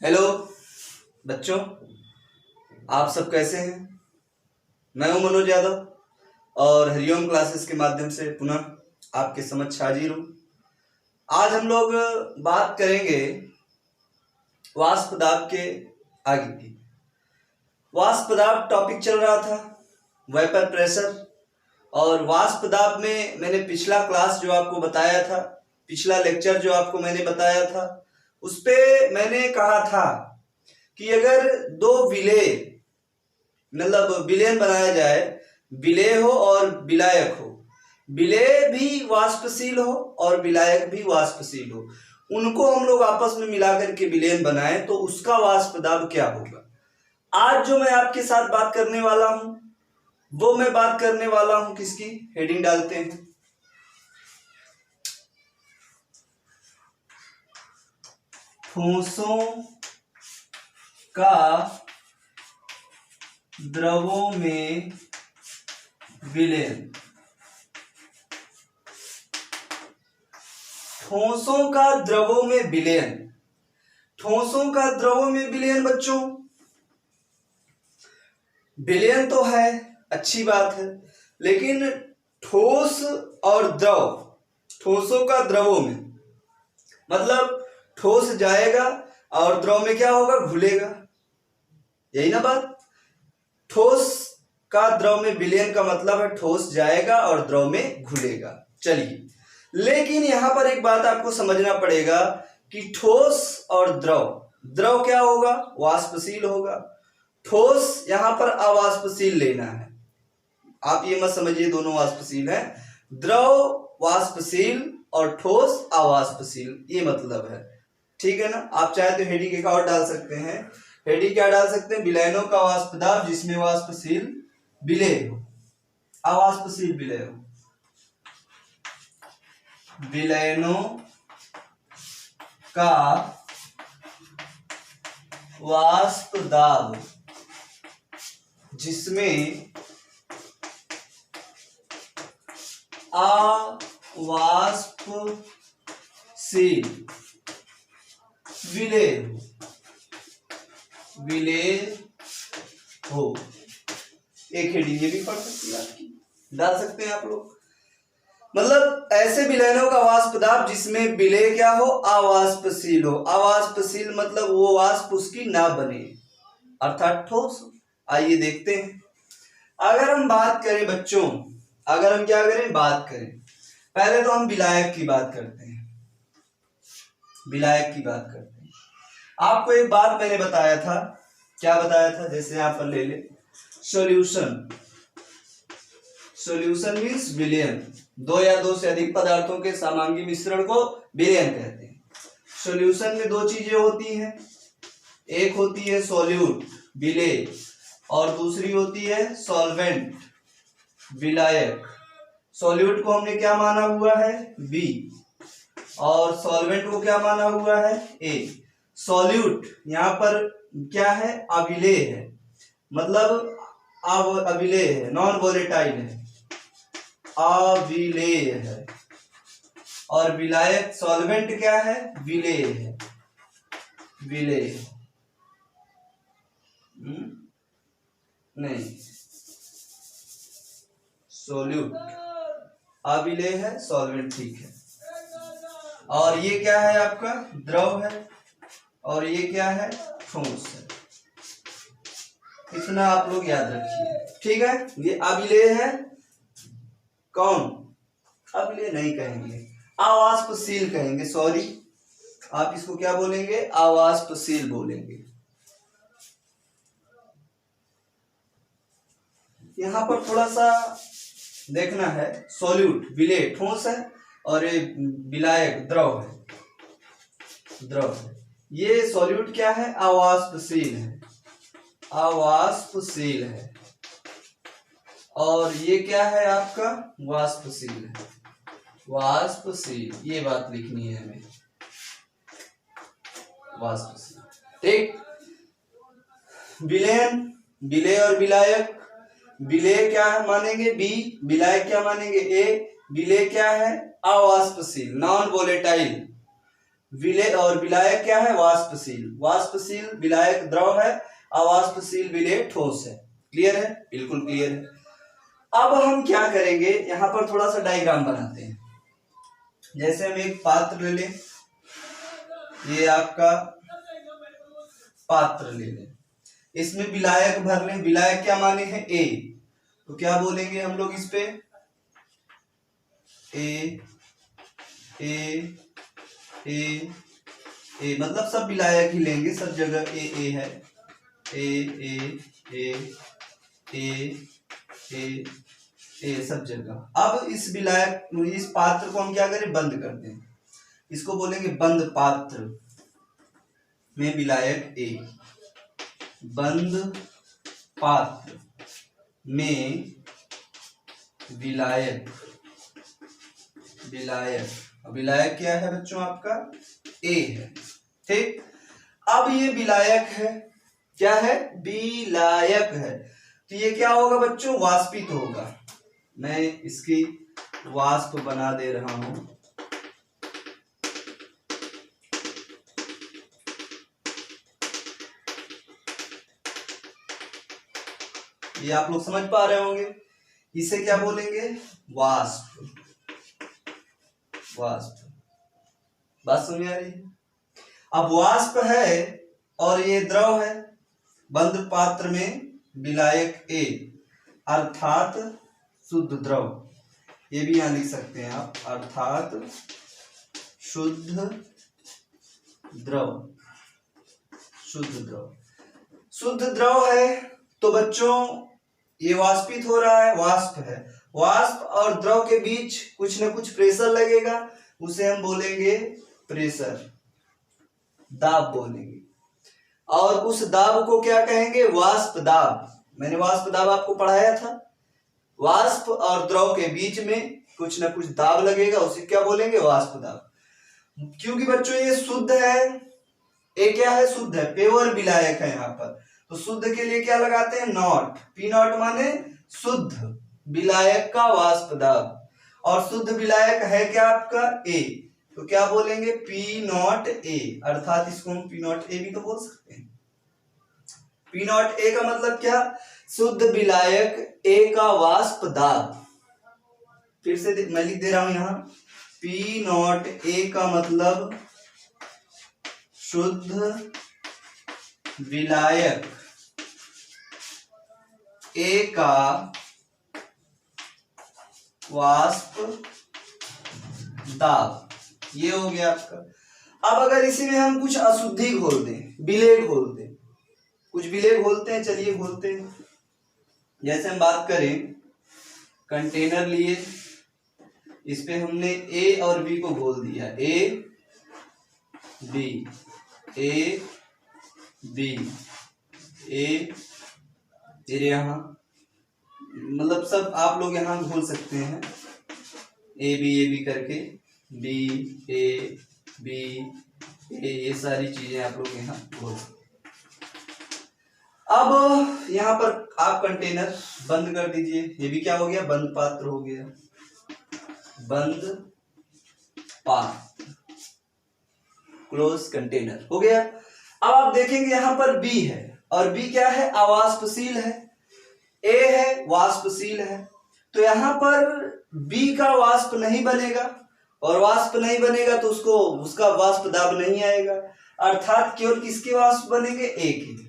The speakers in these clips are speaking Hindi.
हेलो बच्चों, आप सब कैसे हैं। मैं हूं मनोज यादव और हरिओम क्लासेस के माध्यम से पुनः आपके समक्ष हाजिर हूं। आज हम लोग बात करेंगे वाष्प दाब के आगे की। वाष्प दाब टॉपिक चल रहा था, वेपर प्रेशर, और वाष्प दाब में मैंने पिछला क्लास जो आपको बताया था, पिछला लेक्चर जो आपको मैंने बताया था, उस पे मैंने कहा था कि अगर दो विलेय मतलब विलेन बनाया जाए, विलेय हो और विलायक हो, विलेय भी वाष्पशील हो और विलायक भी वाष्पशील हो, उनको हम लोग आपस में मिलाकर के विलेन बनाए तो उसका वाष्प दाब क्या होगा। आज जो मैं आपके साथ बात करने वाला हूं वो मैं बात करने वाला हूं किसकी, हेडिंग डालते हैं, ठोसों का द्रवों में विलयन। ठोसों का द्रवों में विलयन, ठोसों का द्रवों में विलयन। बच्चों विलयन तो है, अच्छी बात है, लेकिन ठोस और द्रव, ठोसों का द्रवों में मतलब ठोस जाएगा और द्रव में क्या होगा, घुलेगा, यही ना बात। ठोस का द्रव में विलयन का मतलब है ठोस जाएगा और द्रव में घुलेगा। चलिए, लेकिन यहां पर एक बात आपको समझना पड़ेगा कि ठोस और द्रव, द्रव क्या होगा, वाष्पशील होगा, ठोस यहां पर अवाष्पशील लेना है। आप ये मत समझिए दोनों वाष्पशील है, द्रव वाष्पशील और ठोस अवाष्पशील, ये मतलब है, ठीक है ना। आप चाहे तो हेडिंग एक और डाल सकते हैं, हेडिंग क्या डाल सकते हैं, विलयनों का वाष्प दाब जिसमें वाष्पशील विलेय हो, अवाष्पशील विलेय हो, विलयनों का वाष्प दाब जिसमें अवाष्पशील विलेय हो। एक हेडिंग ये भी पढ़ सकती है आपकी, डाल सकते हैं आप लोग। मतलब ऐसे विलयनों का वाष्प दाब जिसमें विलेय क्या हो, अवाष्पशील हो। अवाष्पशील मतलब वो वाष्प उसकी ना बने, अर्थात ठोस। आइए देखते हैं। अगर हम बात करें बच्चों, अगर हम क्या करें, बात करें, पहले तो हम विलायक की बात करते हैं, विलायक की बात करते हैं। आपको एक बात मैंने बताया था, क्या बताया था, जैसे यहां पर ले ले, सॉल्यूशन, सॉल्यूशन मींस विलयन, दो या दो से अधिक पदार्थों के समांगी मिश्रण को विलयन कहते हैं। सॉल्यूशन में दो चीजें होती हैं, एक होती है सॉल्यूट विलेय और दूसरी होती है सॉल्वेंट विलायक। सॉल्यूट को हमने क्या माना हुआ है, बी, और सॉल्वेंट को क्या माना हुआ है, ए। सॉल्यूट यहां पर क्या है, अविलेय है, मतलब अविलेय है, नॉन वोलेटाइल है, अविलेय है। और विलायक सॉल्वेंट क्या है, विलेय है, विलेय नहीं, सोल्यूट अविलेय है, सॉल्वेंट ठीक है। और ये क्या है आपका, द्रव है, और ये क्या है, ठोस है। इतना आप लोग याद रखिए, ठीक है। ये अविलेय है, कौन, अविलेय नहीं कहेंगे, अवाष्पशील कहेंगे, सॉरी, आप इसको क्या बोलेंगे, अवाष्पशील बोलेंगे। यहां पर थोड़ा सा देखना है, सॉल्यूट विलेय ठोस है और ये विलायक द्रव है, द्रव है। ये सॉल्यूट क्या है, अवाष्पशील है, अवाष्पशील है, और ये क्या है आपका, वाष्पशील है, वाष्पशील, ये बात लिखनी है हमें, वाष्पशील, ठीक। विलयन, विलेय और विलायक, विलेय क्या है मानेंगे बी, विलायक क्या मानेंगे ए। विलेय क्या है, अवाष्पशील, नॉन वोलेटाइल, विलय और विलायक क्या है? वाष्पशील। वाष्पशील विलायक द्रव है, अवाष्पशील विलेय ठोस है। क्लियर है? बिल्कुल क्लियर है। अब हम क्या करेंगे, यहां पर थोड़ा सा डायग्राम बनाते हैं। जैसे हम एक पात्र ले लें, ये आपका पात्र ले लें, इसमें विलायक भर लें। विलायक क्या माने हैं? ए। तो क्या बोलेंगे हम लोग इस पे? ए ए ए ए, मतलब सब विलायक ही लेंगे, सब जगह ए है। ए ए ए ए ए ए सब जगह। अब इस विलायक, इस पात्र को हम क्या करें? बंद कर दें। इसको बोलेंगे बंद पात्र में विलायक ए। बंद पात्र में विलायक, विलायक क्या है बच्चों? आपका ए है। ठीक। अब ये विलायक है, क्या है? विलायक है। तो ये क्या होगा बच्चों? वाष्पित होगा। मैं इसकी वाष्प बना दे रहा हूं। ये आप लोग समझ पा रहे होंगे। इसे क्या बोलेंगे? वाष्प। वाष्प। बात समझ आ रही है? अब वाष्प है और ये द्रव है। बंद पात्र में विलायक ए अर्थात शुद्ध द्रव, ये भी यहां लिख सकते हैं आप, अर्थात शुद्ध द्रव। शुद्ध द्रव, शुद्ध द्रव है। तो बच्चों ये वाष्पित हो रहा है, वाष्प है। वाष्प और द्रव के बीच कुछ न कुछ प्रेशर लगेगा, उसे हम बोलेंगे प्रेशर, दाब बोलेंगे। और उस दाब को क्या कहेंगे? वाष्प दाब। मैंने वाष्प दाब आपको पढ़ाया था। वाष्प और द्रव के बीच में कुछ न कुछ दाब लगेगा, उसे क्या बोलेंगे? वाष्प दाब। क्योंकि बच्चों ये शुद्ध है, ये क्या है? शुद्ध है, पेवर विलायक है यहाँ पर। तो शुद्ध के लिए क्या लगाते हैं? नॉट। पी नॉट माने शुद्ध विलायक का वाष्प दाब। और शुद्ध विलायक है क्या आपका? ए। तो क्या बोलेंगे? पी नॉट ए, अर्थात इसको हम पी नॉट ए भी तो बोल सकते हैं। पी नॉट ए का मतलब क्या? शुद्ध विलायक ए का वाष्प दाब। फिर से मैं लिख दे रहा हूं यहां, पी नॉट ए का मतलब शुद्ध विलायक ए का वाष्प दाब। ये हो गया आपका। अब अगर इसी में हम कुछ अशुद्धि घोल दें, विलेय घोल दें, कुछ विलेय घोलते हैं, चलिए घोलते हैं। जैसे हम बात करें, कंटेनर लिए, इस पे हमने ए और बी को घोल दिया, ए बी ए बी ए, फिर यहाँ मतलब सब आप लोग यहाँ घोल सकते हैं, ए बी करके, बी ए बी ए, ये सारी चीजें आप लोग यहाँ घोल सकते हैं। अब यहाँ पर आप कंटेनर बंद कर दीजिए। ये भी क्या हो गया? बंद पात्र हो गया। बंद पात्र, क्लोज कंटेनर हो गया। अब आप देखेंगे यहाँ पर बी है, और बी क्या है? अवाष्पशील है। ए है वाष्पशील है। तो यहाँ पर बी का वाष्प नहीं बनेगा, और वाष्प नहीं बनेगा तो उसका वाष्प दाब नहीं आएगा, अर्थात केवल किसके वाष्प बनेंगे? ए के।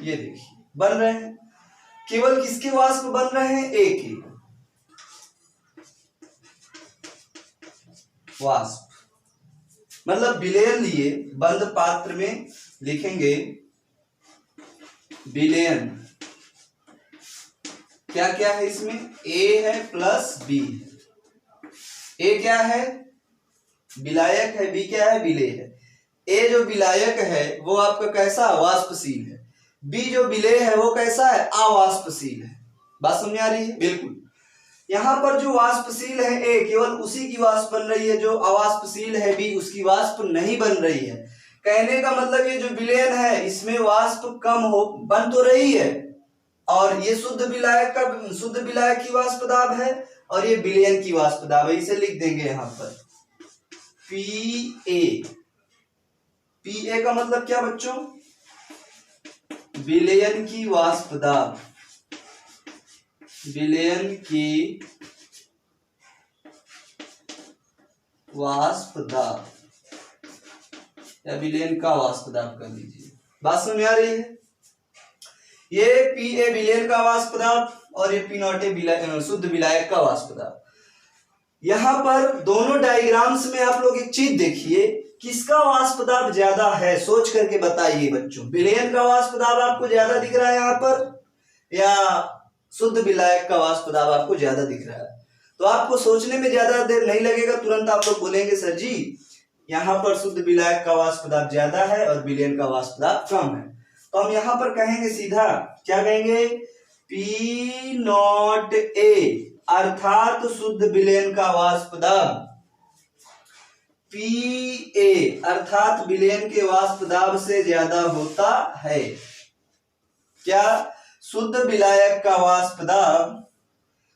ये देखिए बन रहे हैं, केवल किसके वाष्प बन रहे हैं? ए के वाष्प। मतलब विलयन लिए, बंद पात्र में लिखेंगे विलयन। क्या क्या है इसमें? ए है प्लस बी। ए क्या है? विलायक है, बी क्या है? विलेय है। ए जो विलायक है वो आपका कैसा? वाष्पशील है। बी जो विलेय है वो कैसा है? अवाष्पशील है। बात समझ आ रही है? बिल्कुल। यहाँ पर जो वाष्पशील है ए, केवल उसी की वाष्प बन रही है, जो अवाष्पशील है बी, उसकी वाष्प नहीं बन रही है। कहने का मतलब ये जो विलयन है इसमें वाष्प कम हो बन तो रही है, और ये शुद्ध विलायक की वाष्प दाब है और ये विलयन की वाष्प दाब है। इसे लिख देंगे यहां पर PA। PA का मतलब क्या बच्चों? विलयन की वाष्प दाब, विलयन की वाष्प दाब या विलयन का वाष्प दाब कर लीजिए। बात समझ आ रही है? ये PA विलयन का वाष्प दाब और ये P0 शुद्ध विलायक का वाष्प दाब। यहां पर दोनों डायग्राम्स में आप लोग एक चीज देखिए, किसका वाष्प दाब ज्यादा है, सोच करके बताइए बच्चों। विलयन का वाष्प दाब आपको ज्यादा दिख रहा है यहाँ पर, या शुद्ध विलायक का वाष्प दाब आपको ज्यादा दिख रहा है? तो आपको सोचने में ज्यादा देर नहीं लगेगा, तुरंत आप लोग बोलेंगे सर जी यहाँ पर शुद्ध विलायक का वाष्प दाब ज्यादा है और विलयन का वाष्प दाब कम है। तो हम यहाँ पर कहेंगे सीधा, क्या कहेंगे? P0A अर्थात शुद्ध विलयन का वाष्प दाब PA अर्थात विलयन के वाष्प दाब से ज्यादा होता है। क्या? शुद्ध विलायक का वाष्प दाब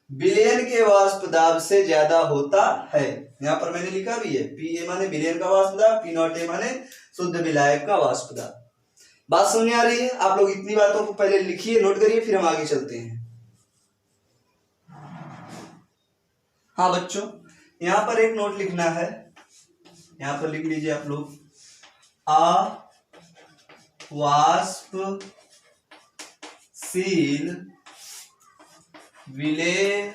विलयन के वाष्प दाब से ज्यादा होता है। यहां पर मैंने लिखा भी है, PA माने विलयन का वाष्प दाब, P0A माने शुद्ध विलायक का वाष्प दाब। बात समझ आ रही है? आप लोग इतनी बातों को पहले लिखिए, नोट करिए, फिर हम आगे चलते हैं। हाँ बच्चों, यहां पर एक नोट लिखना है, यहां पर लिख लीजिए आप लोग, अवाष्पशील विलेय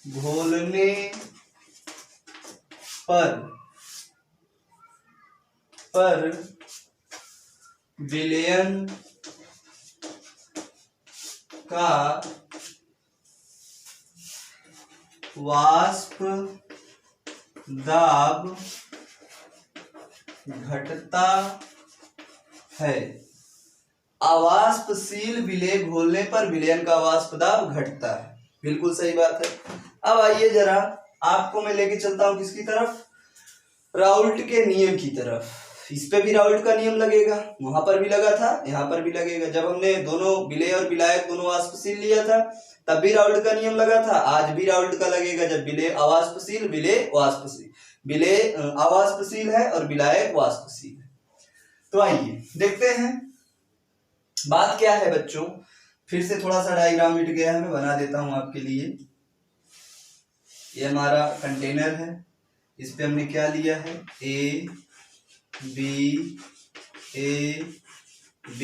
घोलने पर विलयन का वाष्प दाब घटता है। अवाष्पशील विलेय घोलने पर विलयन का वाष्प दाब घटता है, बिल्कुल सही बात है। अब आइए जरा आपको मैं लेके चलता हूं किसकी तरफ? राउल्ट के नियम की तरफ। इस पे भी राउल्ट का नियम लगेगा, वहां पर भी लगा था, यहाँ पर भी लगेगा। जब हमने दोनों विलेय और विलायक दोनों वाष्पशील लिया था तब भी राउल्ट का नियम लगा था, आज भी राउल्ट का लगेगा। जब विलेय अवाष्पशील, विलेय वाष्पशील, विलेय अवाष्पशील है और विलायक वाष्पशील है। तो आइए देखते हैं बात क्या है बच्चों। फिर से थोड़ा सा डायग्राम मिट गया है, मैं बना देता हूं आपके लिए। ये हमारा कंटेनर है, इस पे हमने क्या लिया है? A B A B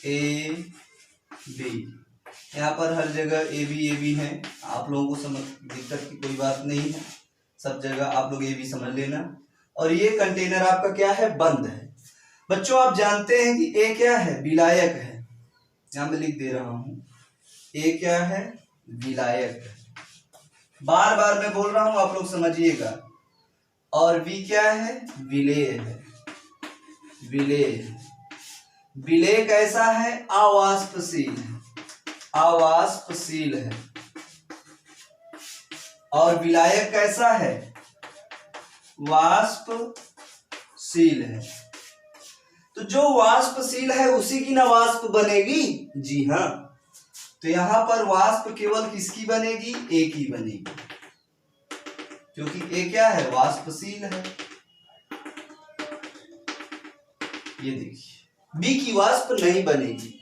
A B। यहाँ पर हर जगह A B है, आप लोगों को समझ दिक्कत की कोई बात नहीं है, सब जगह आप लोग A B समझ लेना। और ये कंटेनर आपका क्या है? बंद है। बच्चों आप जानते हैं कि A क्या है? विलायक है। यहां मैं लिख दे रहा हूं, A क्या है? विलायक है। बार बार मैं बोल रहा हूं, आप लोग समझिएगा। और V क्या है? विलेय है। विलेय, विलेय कैसा है? अवाष्पशील है, अवाष्पशील है। और विलायक कैसा है? वाष्पशील है। तो जो वाष्पशील है उसी की ना वाष्प बनेगी? जी हाँ। तो यहां पर वाष्प केवल किसकी बनेगी? A की बनेगी, क्योंकि A क्या है? वाष्पशील है। ये देखिए B की वाष्प नहीं बनेगी।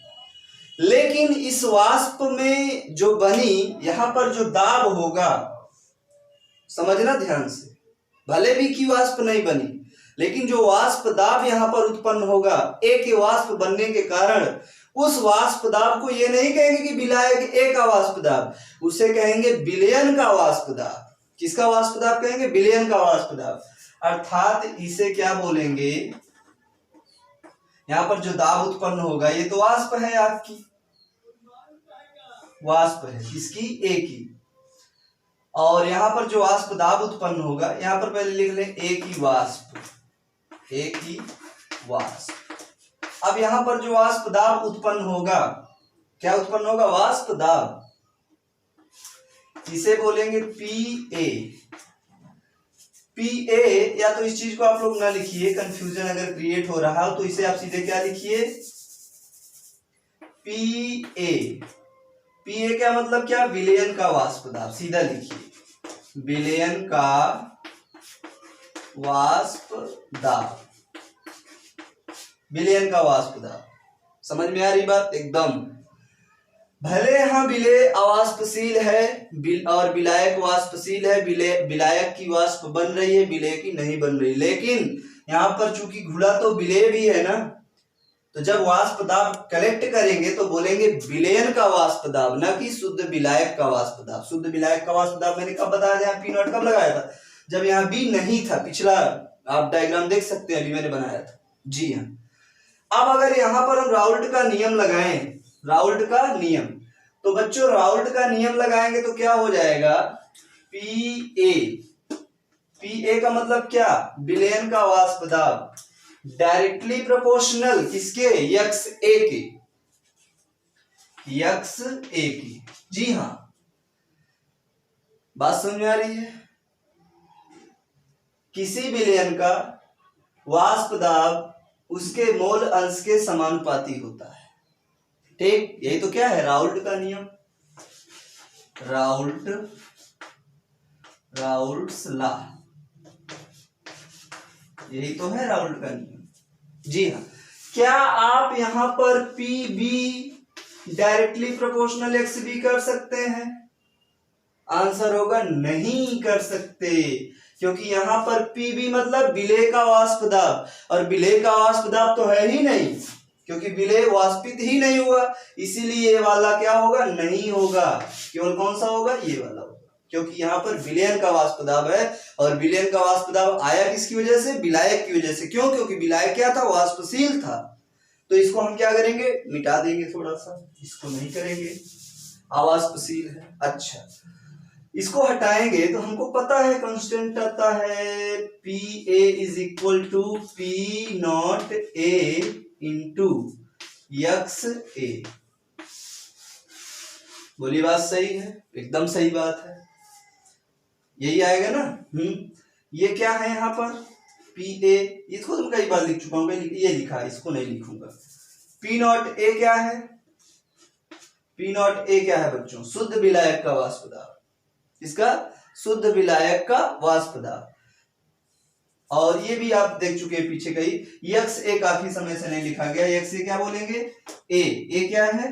लेकिन इस वाष्प में जो बनी, यहां पर जो दाब होगा, समझना ध्यान से, भले B की वाष्प नहीं बनी लेकिन जो वाष्प दाब यहां पर उत्पन्न होगा, A के वाष्प बनने के कारण, उस वाष्प दाब को ये नहीं कहेंगे कि विलायक A का वाष्प दाब, उसे कहेंगे विलयन का वाष्प दाब। किसका वाष्प दाब कहेंगे? विलयन का वाष्प दाब। अर्थात इसे क्या बोलेंगे? यहां पर जो दाब उत्पन्न होगा, ये तो वाष्प है, आपकी वाष्प है, किसकी? A की। और यहां पर जो वाष्प दाब उत्पन्न होगा, यहां पर पहले लिख लें A की वाष्प, A की वाष्प। अब यहां पर जो वाष्प दाब उत्पन्न होगा, क्या उत्पन्न होगा? वाष्प दाब। इसे बोलेंगे PA। पी ए, या तो इस चीज को आप लोग ना लिखिए, कंफ्यूजन अगर क्रिएट हो रहा हो तो इसे आप सीधे क्या लिखिए, पी ए। पी ए क्या मतलब क्या, विलयन का वाष्प दाब, सीधा लिखिए विलयन का वाष्प दाब, विलयन का वाष्प दाब। समझ में आ रही बात एकदम। भले यहाँ विलेय अवाष्पशील है और विलायक वाष्पशील है, विलायक की वाष्प बन रही है, विलेय की नहीं बन रही, लेकिन यहाँ पर चूंकि घुला तो विलेय भी है ना, तो जब वाष्प दाब कलेक्ट करेंगे तो बोलेंगे विलयन का वाष्प दाब, न कि शुद्ध विलायक का वाष्प दाब। शुद्ध विलायक का वाष्प दाब मैंने कब बताया था, पी नॉट कब लगाया था, जब यहाँ बी नहीं था। पिछला आप डायग्राम देख सकते हैं, अभी मैंने बनाया था। जी हाँ। अब अगर यहाँ पर हम राउल्ट का नियम लगाएं, राउल्ट का नियम, तो बच्चों राउल्ट का नियम लगाएंगे तो क्या हो जाएगा, पी ए। पी ए का मतलब क्या, विलयन का वाष्प दाब डायरेक्टली प्रोपोर्शनल किसके, यक्स ए के, यक्स ए की। जी हाँ, बात समझ में आ रही है। किसी विलयन का वाष्प दाब उसके मोल अंश के समानुपाती होता है। ठीक, यही तो क्या है, राउल्ट का नियम, राउल्ट्स लॉ, यही तो है राउल्ट का नियम। जी हाँ। क्या आप यहां पर P B directly proportional X B कर सकते हैं, आंसर होगा नहीं कर सकते, क्योंकि यहां पर पी बी मतलब विलेय का वाष्प दाब, और विलेय का वाष्प दाब तो है ही नहीं, क्योंकि विलेय वाष्पित ही नहीं हुआ, इसीलिए ये वाला क्या होगा, नहीं होगा। केवल कौन सा होगा, ये वाला होगा, क्योंकि यहाँ पर विलयन का वाष्प दाब है, और विलयन का वाष्प दाब आया किसकी वजह से, विलायक की वजह से। क्यों, क्योंकि विलायक क्या था, वाष्पशील था। तो इसको हम क्या करेंगे, मिटा देंगे, थोड़ा सा इसको नहीं करेंगे, अवाष्पशील है। अच्छा, इसको हटाएंगे तो हमको पता है कांस्टेंट आता है P A is equal to P not A into X A. बोली बात सही है, एकदम सही बात है, यही आएगा ना। ये क्या है यहाँ पर, पी ए, इसको तो कई बार लिख चुका हूं, ये लिखा है, इसको नहीं लिखूंगा। पी नॉट ए क्या है, पी नॉट ए क्या है बच्चों, शुद्ध विलायक का वाष्प दाब, इसका शुद्ध विलायक का वाष्प दाब। और ये भी आप देख चुके हैं पीछे कहीं, यक्स ए काफी समय से नहीं लिखा गया, यक्स ए क्या बोलेंगे, ए क्या है,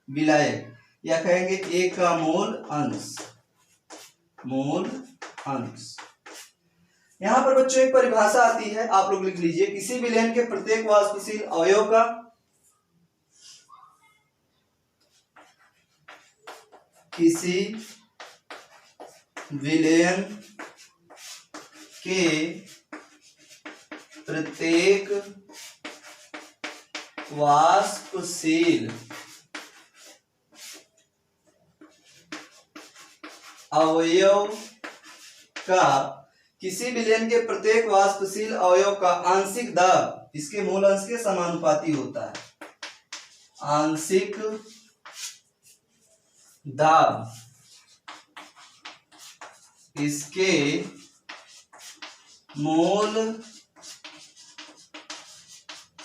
विलायक, या कहेंगे ए का मोल अंश, मोल अंश। यहां पर बच्चों एक परिभाषा आती है, आप लोग लिख लीजिए, किसी विलयन के प्रत्येक वाष्पशील अवयव का किसी विलयन के प्रत्येक वाष्पशील अवयव का, किसी विलयन के प्रत्येक वाष्पशील अवयव का आंशिक दाब इसके मूल अंश के समानुपाती होता है। आंशिक दाब इसके मूल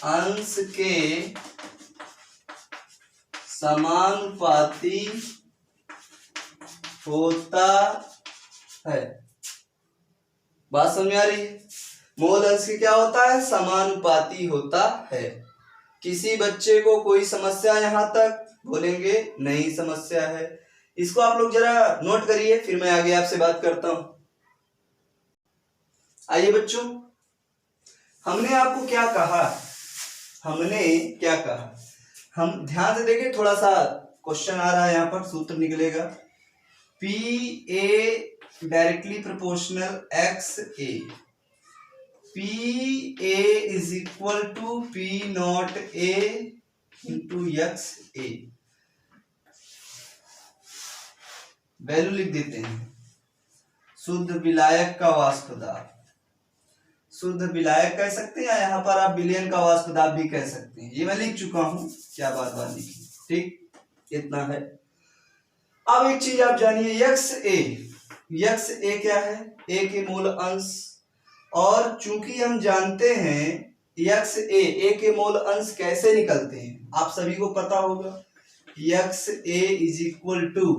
अंश के समानुपाती होता है। बात समझ में आ रही है, मूल अंश के क्या होता है, समानुपाती होता है। किसी बच्चे को कोई समस्या यहां तक, बोलेंगे नहीं समस्या है। इसको आप लोग जरा नोट करिए, फिर मैं आगे आपसे बात करता हूं। आइए बच्चों, हमने आपको क्या कहा, हमने क्या कहा, हम ध्यान से देखिए, थोड़ा सा क्वेश्चन आ रहा है यहाँ पर, सूत्र निकलेगा, P A directly proportional X A, P A is equal to P not A into X A. Value लिख देते हैं, शुद्ध विलायक का वाष्प दाब, शुद्ध विलायक कह सकते हैं, या यहाँ पर आप विलयन का वाष्प दाब भी कह सकते हैं, ये मैं लिख चुका हूं, क्या बात बात लिखी, ठीक, इतना है। अब एक चीज आप जानिए, यक्स ए क्या है, ए के मूल अंश और चूंकि हम जानते हैं यक्स ए के मोल अंश कैसे निकलते हैं, आप सभी को पता होगा। X A is equal to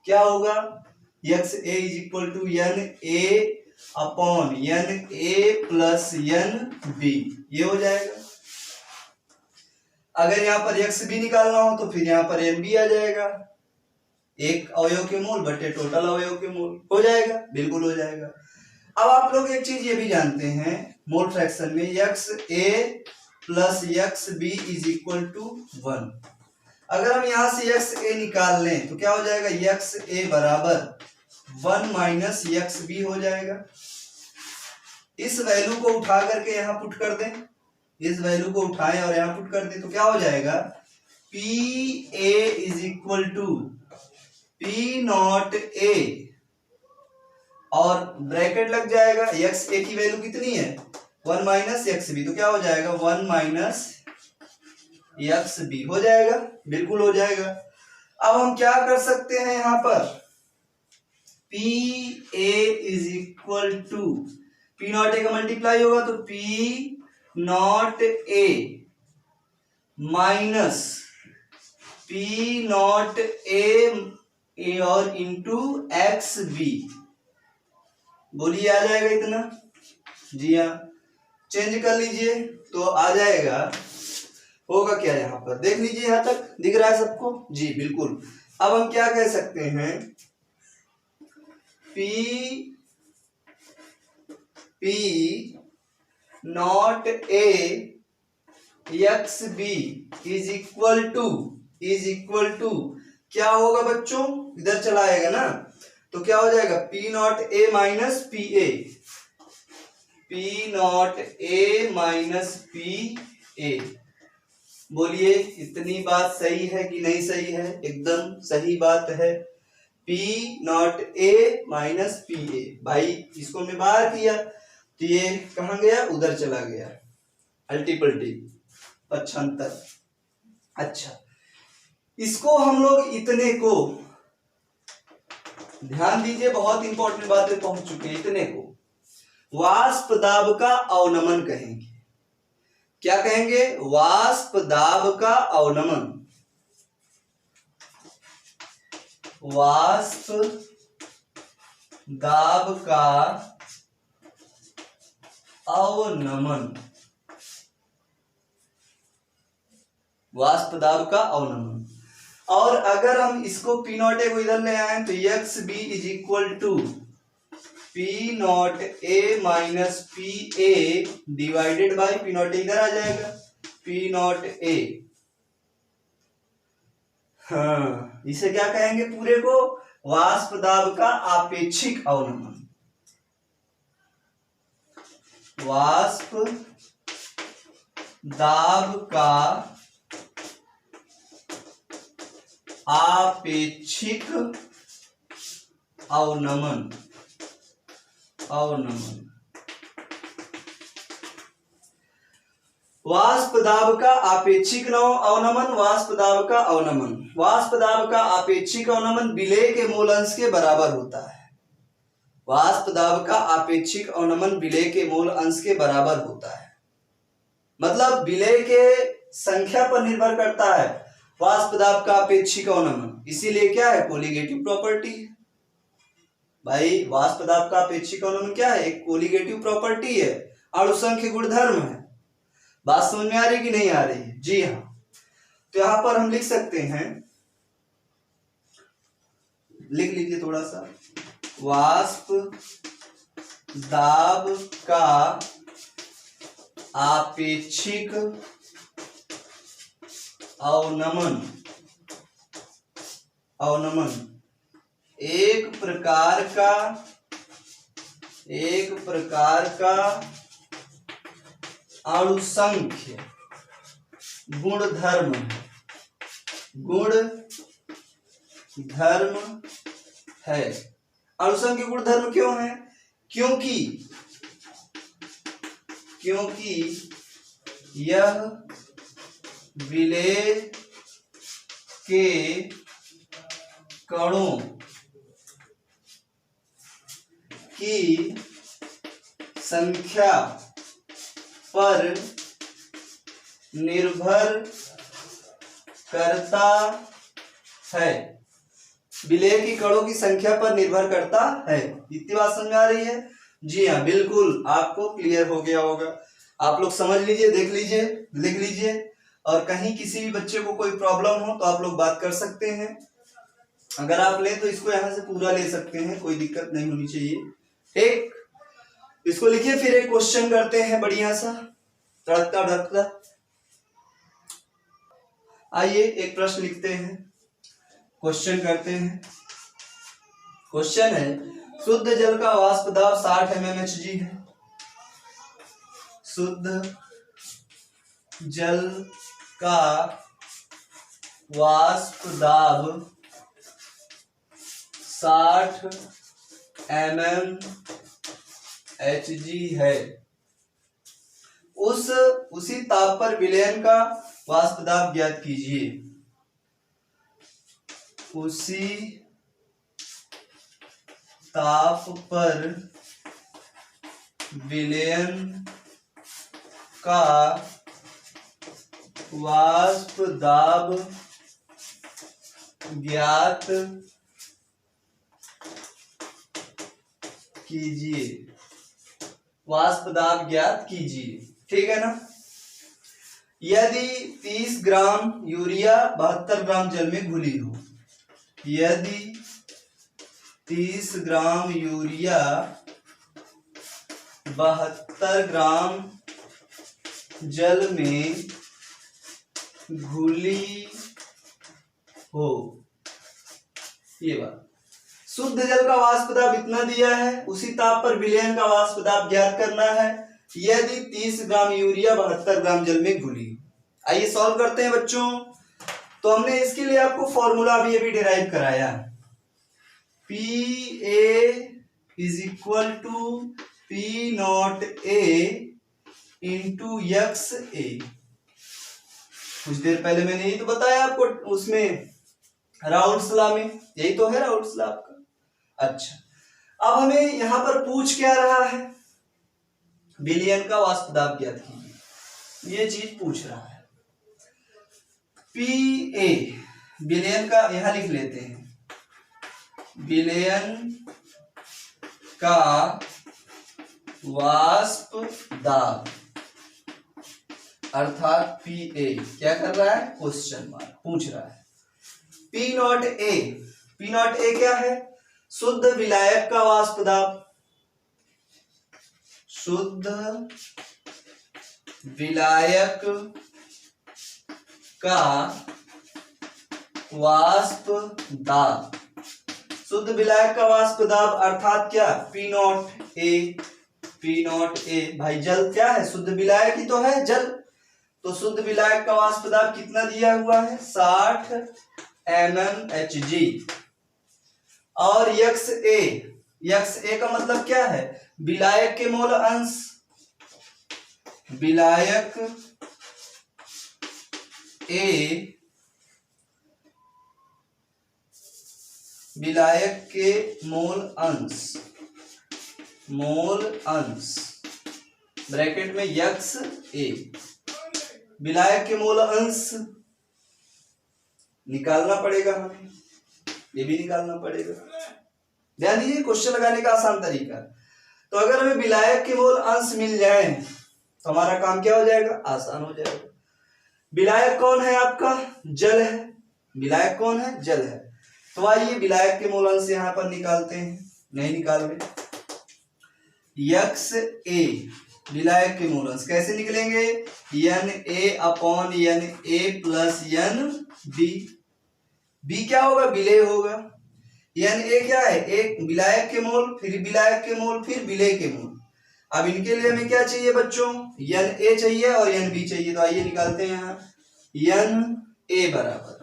क्या होगा, X A is equal to N A upon N A plus N B, ये हो जाएगा। अगर यहाँ पर यक्स बी निकालना हो तो फिर यहाँ पर एन बी आ जाएगा, एक अवयव के मोल बटे टोटल अवयव के मोल, हो जाएगा, बिल्कुल हो जाएगा। अब आप लोग एक चीज ये भी जानते हैं, मोल फ्रैक्शन में X A plus X B is equal to 1। अगर हम यहां से यक्स ए निकाल लें तो क्या हो जाएगा, यक्स ए बराबर 1 माइनस यक्स बी हो जाएगा। इस वैल्यू को उठा करके यहां पुट कर दें, इस वैल्यू को उठाएं और यहां पुट कर दें तो क्या हो जाएगा, P A is equal to P not A और ब्रैकेट लग जाएगा, यक्स ए की वैल्यू कितनी है 1 माइनस यक्स बी, तो क्या हो जाएगा 1 माइनस यक्स बी, हो जाएगा, बिल्कुल हो जाएगा। अब हम क्या कर सकते हैं, यहां पर P A is equal to P not A का मल्टीप्लाई होगा तो P not A minus P not A और इंटू एक्स बी, बोलिए आ जाएगा इतना, जी हाँ, चेंज कर लीजिए तो आ जाएगा, होगा क्या, यहां पर देख लीजिए, यहां तक दिख रहा है सबको, जी बिल्कुल। अब हम क्या कह सकते हैं, P not A X B is equal to क्या होगा बच्चों, इधर चला आएगा ना, तो क्या हो जाएगा P not A minus P A, P not A minus P ए। बोलिए इतनी बात सही है कि नहीं सही है, एकदम सही बात है, P not A minus P ए। भाई इसको मैं बाहर किया तो ये कहां गया, उधर चला गया, अल्टी पल्टी पक्षांतर। अच्छा, इसको हम लोग इतने को ध्यान दीजिए, बहुत इंपॉर्टेंट बातें पहुंच चुके हैं, इतने को वाष्प दाब का अवनमन कहेंगे। क्या कहेंगे, वाष्प दाब का अवनमन, वाष्प दाब का अवनमन, वाष्प दाब का अवनमन। और अगर हम इसको पी नॉट ए को इधर ले आए तो X B is equal to P not A minus P A divided by P not A, इधर आ जाएगा पी नॉट ए। हाँ, इसे क्या कहेंगे पूरे को, वाष्प दाब का आपेक्षिक अवनमन, वाष्प दाब का आपेक्षिक अवनमन, वाष्प दाब का आपेक्षिक अवनमन, वाष्प दाब का अवनमन, वाष्प दाब का आपेक्षिक अवनमन विलेय के मूल अंश के बराबर होता है, वाष्प दाब का आपेक्षिक अवनमन विलेय के मूल अंश के बराबर होता है, मतलब विलेय के संख्या पर निर्भर करता है वाष्प दाब का आपेक्षिक अवनमन, इसीलिए क्या है, कोलिगेटिव प्रॉपर्टी। भाई वाष्प दाब का आपेक्षिक अवनमन क्या है, एक कोलिगेटिव प्रॉपर्टी है, अणुसंख्य गुणधर्म है। बात समझ में आ रही कि नहीं आ रही है, जी हाँ। तो यहां पर हम लिख सकते हैं, लिख लीजिए थोड़ा सा, वाष्प दाब का आपेक्षिक अवनमन एक प्रकार का अणुसंख्य गुणधर्म है। अणुसंख्य गुणधर्म क्यों है, क्योंकि यह विलेय के कणों की संख्या पर निर्भर करता है। विलेय की कणों की संख्या पर निर्भर करता है। इतनी बात समझ में आ रही है? जी हाँ, बिल्कुल आपको क्लियर हो गया होगा। आप लोग समझ लीजिए, देख लीजिए, लिख लीजिए, और कहीं किसी भी बच्चे को कोई प्रॉब्लम हो तो आप लोग बात कर सकते हैं। अगर आप ले तो इसको यहाँ से पूरा ले सकते हैं, कोई दिक्कत नहीं होनी चाहिए। ठीक, इसको लिखिए। फिर एक क्वेश्चन करते हैं बढ़िया सा, तड़कता भड़कता। आइए एक प्रश्न लिखते हैं, क्वेश्चन करते हैं। क्वेश्चन है, शुद्ध जल का वाष्प दाब 60 mmHg है। शुद्ध जल का वाष्प दाब 60 mmHg है। उसी ताप पर विलयन का वाष्प दाब ज्ञात कीजिए। उसी ताप पर विलयन का वाष्प दाब ज्ञात कीजिए। वाष्प दाब ज्ञात कीजिए, ठीक है ना। यदि 30 ग्राम यूरिया 72 ग्राम जल में घुली हो, यदि 30 ग्राम यूरिया 72 ग्राम जल में घुली हो, ये बात। शुद्ध जल का वाष्प दाब इतना दिया है, उसी ताप पर विलयन का वाष्प दाब ज्ञात करना है यदि 30 ग्राम यूरिया 72 ग्राम जल में घुली। आइए सॉल्व करते हैं बच्चों। तो हमने इसके लिए आपको फॉर्मूला भी डिराइव कराया। P A is equal to P not A into X A. कुछ देर पहले मैंने यही तो बताया आपको, उसमें राउल्ट्स लॉ में, यही तो है राउल्ट्स लॉ आपका। अच्छा, अब हमें यहां पर पूछ क्या रहा है? विलयन का वाष्प दाब ज्ञात कीजिए, ये चीज पूछ रहा है। पी ए विलयन का यहां लिख लेते हैं, विलयन का वाष्प दाब अर्थात पी ए क्या कर रहा है? क्वेश्चन मार्क पूछ रहा है। P not a, P not a क्या है? शुद्ध विलायक का वाष्प दाब, शुद्ध विलायक का वाष्प दाब। शुद्ध विलायक का वाष्प दाब अर्थात क्या? P not a, P not a. भाई जल क्या है? शुद्ध विलायक ही तो है जल, तो शुद्ध विलायक का वाष्प दाब कितना दिया हुआ है? 60 mmHg। और यक्स ए का मतलब क्या है? विलायक के मोल अंश, विलायक ए, विलायक के मोल अंश, मोल अंश ब्रैकेट में यक्स ए, विलायक के मोल अंश निकालना पड़ेगा हमें, ये भी निकालना पड़ेगा। ध्यान दीजिए, क्वेश्चन लगाने का आसान तरीका। तो अगर हमें विलायक के मोल अंश मिल जाए तो हमारा काम क्या हो जाएगा? आसान हो जाएगा। विलायक कौन है आपका? जल है। विलायक कौन है? जल है। तो आइए विलायक के मोल अंश यहां पर निकालते हैं, नहीं निकाल रहे। यक्स ए विलायक के मोल अंश कैसे निकलेंगे? N A upon N A plus N B. B क्या होगा? विलेय होगा। एन ए क्या है? एक विलायक के मोल, फिर विलायक के मोल, फिर विलेय के मोल। अब इनके लिए हमें क्या चाहिए बच्चों? एन ए चाहिए और एन बी चाहिए। तो आइए निकालते हैं यहाँ। एन ए बराबर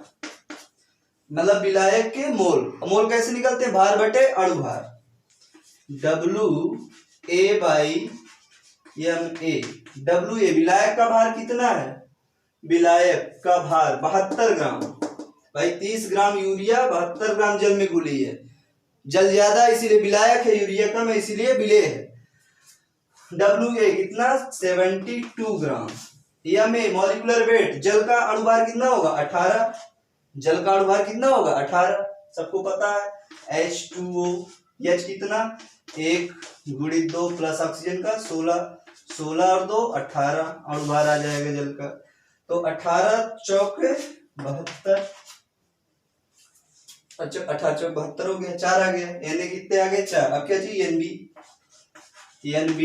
मतलब विलायक के मोल, मोल कैसे निकलते हैं? भार बटे अणुभार, W A by M A. W A विलायक का भार कितना है? विलायक का भार 72 ग्राम। भाई 30 ग्राम यूरिया 72 ग्राम जल में घुली है। जल ज्यादा इसीलिए विलायक है, यूरिया कम है इसीलिए विलेय है। WA कितना 72 ग्राम। MA मॉलिक्यूलर वेट, जल का अणुभार कितना होगा 18, जल का अणुभार कितना होगा 18, सबको पता है। H2O, H कितना 1 गुणित 2 प्लस ऑक्सीजन का 16, 16 और 2 18 अणुभार आ जाएगा जल का। तो 18 चौक 72, अच्छा 18 चौक 72 हो गया, 4 आ गया। Na कितने आ गए 4। अब क्या चाहिए NB,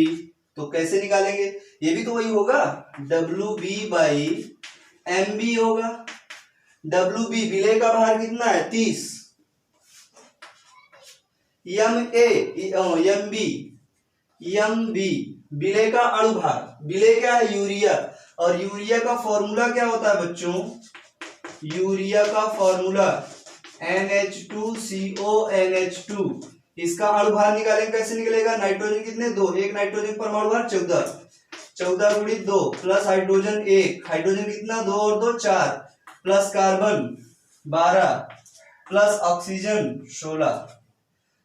तो कैसे निकालेंगे, ये भी तो वही होगा WB बाई MB होगा। WB विलय का भार कितना है 30, MB विलय का अणुभार, विलय क्या है यूरिया, और यूरिया का फॉर्मूला क्या होता है बच्चों, यूरिया का फॉर्मूला NH2CO NH2। इसका अणुभार निकालेंगे, कैसे निकलेगा, नाइट्रोजन कितने 2, एक नाइट्रोजन परमाणु भार 14, 14 गुणित 2 प्लस हाइड्रोजन 1, हाइड्रोजन कितना 2 और 2 4, प्लस कार्बन 12 प्लस ऑक्सीजन 16,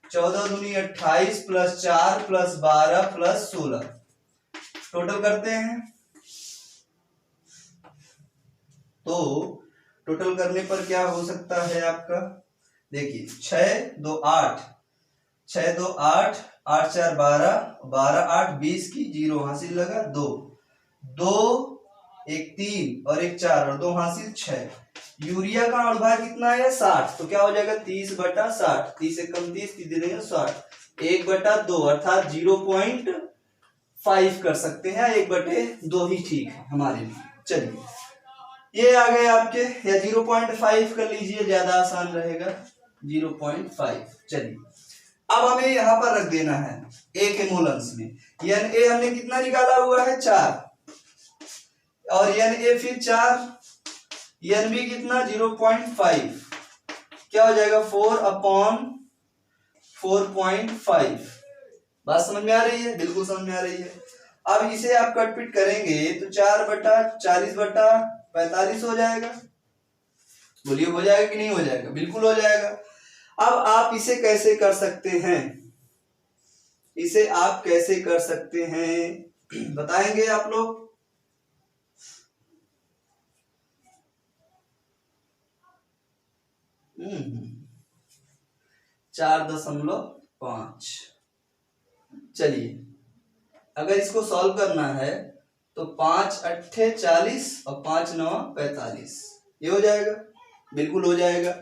14 दूनी 28 प्लस 4 प्लस 12 प्लस 16, टोटल करते हैं। तो टोटल करने पर क्या हो सकता है आपका, देखिए 6 2 8, 6 2 8, 8 4 12, 12 8 20 की 0 हासिल लगा 2, 2 1 3 और 1 4 और 2 हासिल 6। यूरिया का अणुभार कितना है 60, तो क्या हो जाएगा 30/60, 30 से कम 30 दे देंगे 60, 1/2 अर्थात 0.5 कर सकते हैं, 1/2 ही ठीक है हमारे लिए। चलिए ये आ गए आपके, या 0.5 कर लीजिए, ज्यादा आसान रहेगा 0.5। चलिए अब हमें यहां पर रख देना है A के मोल अंश में, Na हमने कितना निकाला हुआ है 4, और Na फिर 4, Nb कितना 0.5, क्या हो जाएगा 4/4.5। बात समझ में आ रही है, बिल्कुल समझ में आ रही है। अब इसे आप कटपिट करेंगे तो 4/40/45 हो जाएगा, बोलिए हो जाएगा कि नहीं हो जाएगा, बिल्कुल हो जाएगा। अब आप इसे कैसे कर सकते हैं, इसे आप कैसे कर सकते हैं बताएंगे आप लोग। 4.5। चलिए अगर इसको सॉल्व करना है तो 5 8 40 और 5 9 45, ये हो जाएगा, बिल्कुल हो जाएगा।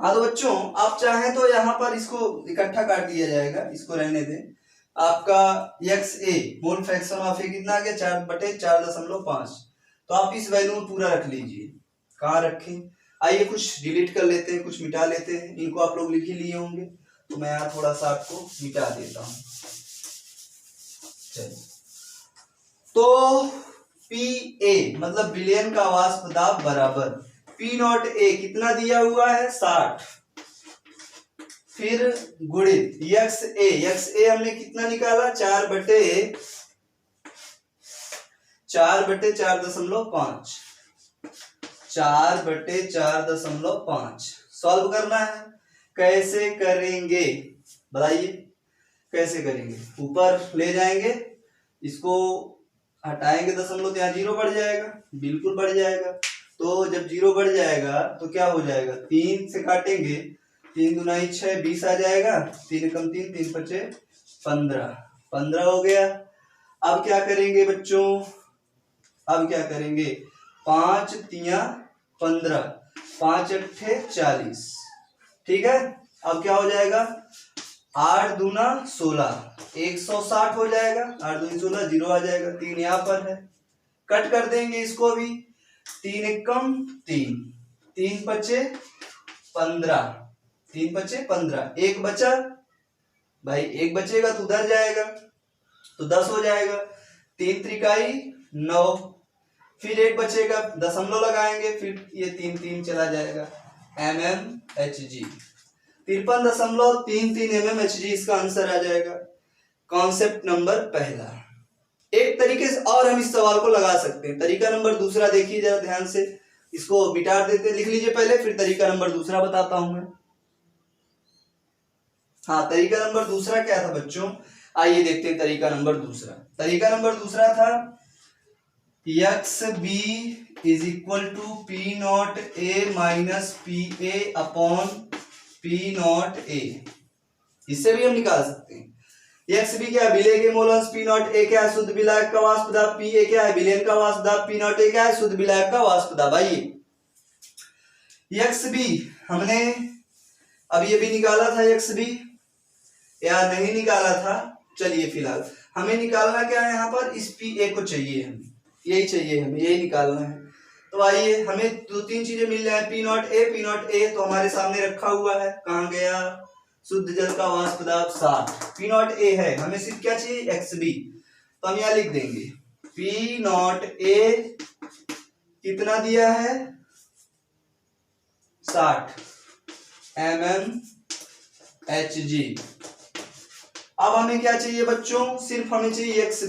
हाँ तो बच्चों आप चाहें तो यहाँ पर इसको इकट्ठा काट दिया जाएगा, इसको रहने दें। आपका XA मोल फ्रैक्शन ऑफ ए कितना आ गया 4/4.5, तो आप इस वैल्यू में पूरा रख लीजिए। कहाँ रखें, आइए कुछ डिलीट कर लेते हैं, कुछ मिटा लेते हैं, इनको आप लोग लिख ही लिए होंगे, तो मैं यहाँ थोड़ा सा आपको मिटा देता हूँ। चलिए तो PA मतलब विलयन का वाष्प दाब बराबर P0A कितना दिया हुआ है 60, फिर गुणित XA हमने कितना निकाला 4/4.5, सॉल्व करना है। कैसे करेंगे बताइए, कैसे करेंगे, ऊपर ले जाएंगे, इसको हटाएंगे दशमलव तो यहाँ 0 बढ़ जाएगा, बिल्कुल बढ़ जाएगा। तो जब 0 बढ़ जाएगा तो क्या हो जाएगा, 3 से काटेंगे, 3 दूना 6 20 आ जाएगा, 3 कम 3 3 5 15 हो गया। अब क्या करेंगे बच्चों, अब क्या करेंगे 5 3 15, 5 8 40, ठीक है। अब क्या हो जाएगा 8 दूना 16, 160 हो जाएगा, 8 दूनी 16 0 आ जाएगा, 3 यहाँ पर है, कट कर देंगे इसको भी, 3 1 कम 3, 3 5 15, 3 5 15, एक बचा भाई, एक बचेगा तो उधर जाएगा तो 10 हो जाएगा, 3 त्रिकाई 9, फिर एक बचेगा दशमलव लगाएंगे, फिर ये 3 3 चला जाएगा, mmHg 53.33 mmHg इसका आंसर आ जाएगा। कॉन्सेप्ट नंबर पहला। एक तरीके से और हम इस सवाल को लगा सकते हैं, तरीका नंबर दूसरा देखिए जरा ध्यान से, इसको मिटा देते, लिख लीजिए पहले, फिर तरीका नंबर दूसरा बताता हूं मैं। हाँ तरीका नंबर दूसरा क्या था बच्चों, आइए देखते हैं तरीका नंबर दूसरा। तरीका नंबर दूसरा था X B is equal to P not A minus P A upon P not A. इससे भी हम निकाल सकते हैं। एक्स बी क्या है, विलेय के मोलंश, पी नॉट ए क्या है, शुद्ध विलायक का वाष्प दाब, पी ए क्या है, विलयन का वाष्प दाब, पी नॉट ए क्या है, शुद्ध विलायक का वाष्प दाब। आइए एक्स बी हमने अब ये भी निकाला था, एक्स बी या नहीं निकाला था, चलिए फिलहाल हमें निकालना क्या है, यहाँ पर इस पी ए को चाहिए, हमें यही चाहिए, हमें यही निकालना है। तो आइए हमें दो तीन चीजें मिल जाए, पी नॉट ए तो हमारे सामने रखा हुआ है, कहाँ गया, शुद्ध जल का वाष्प दाब 60, पी नॉट ए है, हमें सिर्फ क्या चाहिए, एक्स बी। तो हम यहाँ लिख देंगे पी नॉट ए कितना दिया है, 60 mmHg। अब हमें क्या चाहिए बच्चों, सिर्फ हमें चाहिए एक्स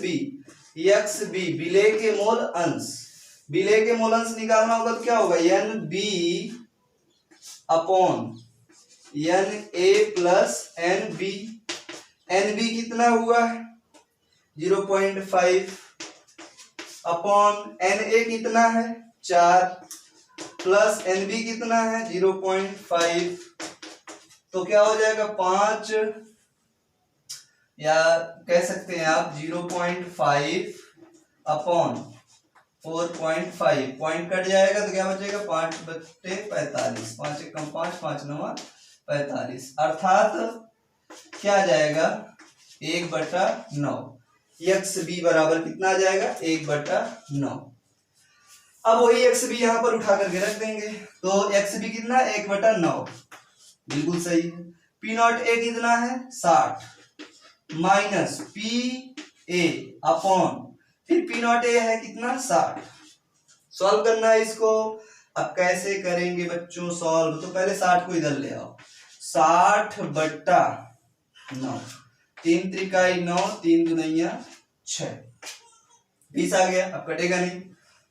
बी विलेय के मोल अंश, विलेय के मोल अंश निकालना होगा तो क्या होगा, N B upon N A plus N B. N B कितना हुआ है 0.5 अपॉन एन ए कितना है 4 प्लस एन बी कितना है 0.5, तो क्या हो जाएगा 5, या कह सकते हैं आप 0.5 अपॉन 4.5, पॉइंट कट जाएगा तो क्या बचेगा 5/45, 5 एक कम 5, 5 9 45, अर्थात क्या आ जाएगा 1/9। एक्स बी बराबर कितना आ जाएगा 1/9। अब वही एक्स बी यहाँ पर उठा करके रख देंगे, तो एक्स बी कितना 1/9, बिल्कुल सही है। पी नॉट ए कितना है 60 माइनस पी ए अपॉन फिर पी नॉट ए है कितना 60। सॉल्व करना है इसको। अब कैसे करेंगे बच्चों सॉल्व, तो पहले 60 को इधर ले आओ, 60/9, 3 त्रिकाई 9, 3 दुनिया 6, 20 आ गया, अब कटेगा नहीं,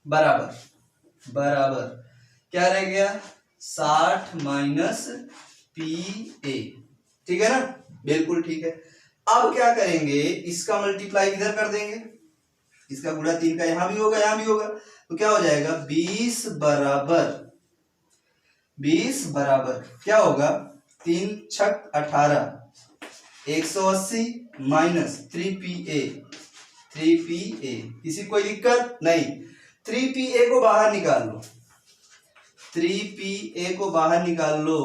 बराबर क्या रह गया 60 माइनस पी ए, ठीक है ना, बिल्कुल ठीक है। अब क्या करेंगे, इसका मल्टीप्लाई इधर कर देंगे, इसका गुणा 3 का यहां भी होगा यहां भी होगा, तो क्या हो जाएगा 20 बराबर क्या होगा 3 छक 18, 180 माइनस 3pa, किसी कोई दिक्कत नहीं, 3pa को बाहर निकाल लो, 3pa को बाहर निकाल लो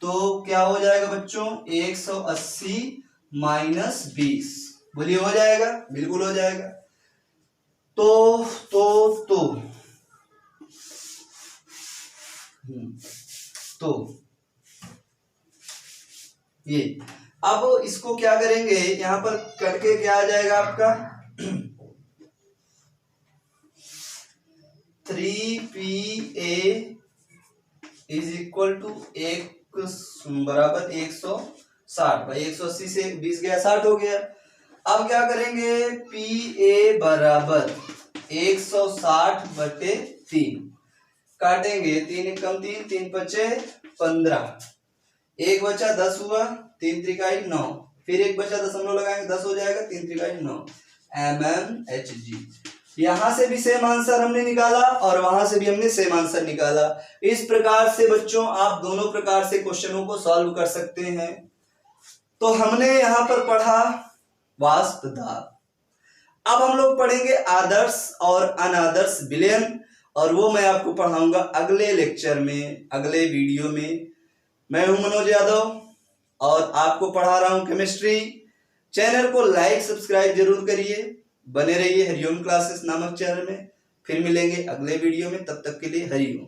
तो क्या हो जाएगा बच्चों 180 माइनस 20, बोलिए हो जाएगा, बिल्कुल हो जाएगा। तो ये अब इसको क्या करेंगे, यहां पर कट के क्या आ जाएगा आपका 3pa इज इक्वल टू बराबर 160 भाई 180 से 20 गया 60 हो गया। अब क्या करेंगे pa बराबर 160/3 काटेंगे, 3 कम 3, 3 बचे 15, 1 बचा 10 हुआ, 3 त्रिकाई 9, फिर 1 बचा दशमलव लगाएंगे 10 हो जाएगा, 3 त्रिकाई 9 mmHg। यहां से भी सेम आंसर हमने निकाला और वहां से भी हमने सेम आंसर निकाला। इस प्रकार से बच्चों आप दोनों प्रकार से क्वेश्चनों को सॉल्व कर सकते हैं। तो हमने यहां पर पढ़ा वाष्प दाब। अब हम लोग पढ़ेंगे आदर्श और अनादर्श विलयन, और वो मैं आपको पढ़ाऊंगा अगले लेक्चर में, अगले वीडियो में। मैं हूं मनोज यादव और आपको पढ़ा रहा हूं केमिस्ट्री। चैनल को लाइक सब्सक्राइब जरूर करिए, बने रहिए हरिओम क्लासेस नामक चैनल में। फिर मिलेंगे अगले वीडियो में, तब तक के लिए हरिओम।